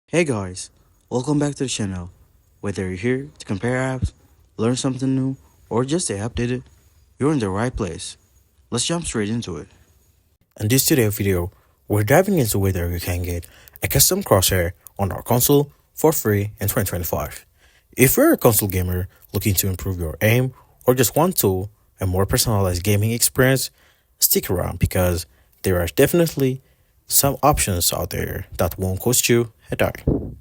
Hey guys, welcome back to the channel. Whether you're here to compare apps, learn something new, or just stay updated, you're in the right place. Let's jump straight into it. In this today's video, we're diving into whether you can get a custom crosshair on our console for free in 2025. If you're a console gamer looking to improve your aim or just want to a more personalized gaming experience, stick around because there are definitely some options out there that won't cost you a dime.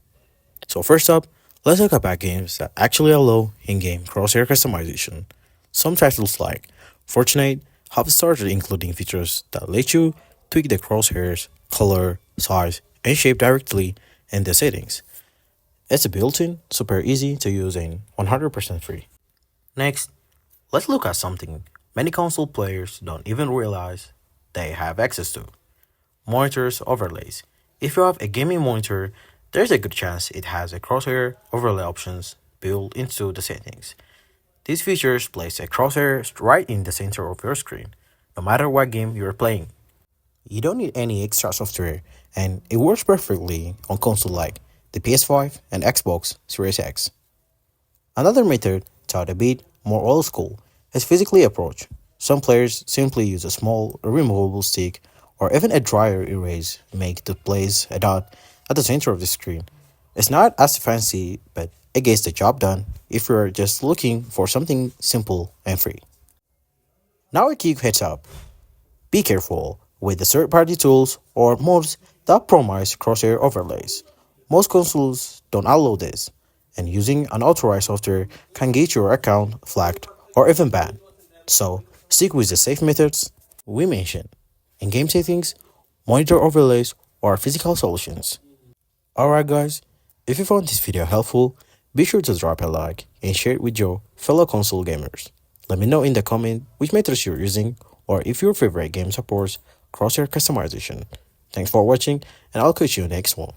So first up, let's talk about games that actually allow in-game crosshair customization. Some titles like Fortnite have started including features that let you tweak the crosshairs, color, size, and shape directly in the settings. It's built-in, super easy to use, and 100% free. Next, let's look at something many console players don't even realize they have access to. Monitors overlays. If you have a gaming monitor, there's a good chance it has a crosshair overlay options built into the settings. These features place a crosshair right in the center of your screen, no matter what game you're playing. You don't need any extra software, and it works perfectly on consoles like the PS5 and Xbox Series X. Another method, thought a bit more old school, is physically approach. Some players simply use a small removable stick or even a dryer erase make to place a dot at the center of the screen. It's not as fancy, but it gets the job done if you're just looking for something simple and free. Now a quick heads up. Be careful with the third-party tools or mods that promise crosshair overlays. Most consoles don't allow this, and using unauthorized software can get your account flagged or even banned. So, stick with the safe methods we mentioned in game settings, monitor overlays, or physical solutions. Alright guys, if you found this video helpful, be sure to drop a like and share it with your fellow console gamers. Let me know in the comment which methods you're using or if your favorite game supports crosshair customization. Thanks for watching and I'll catch you next one.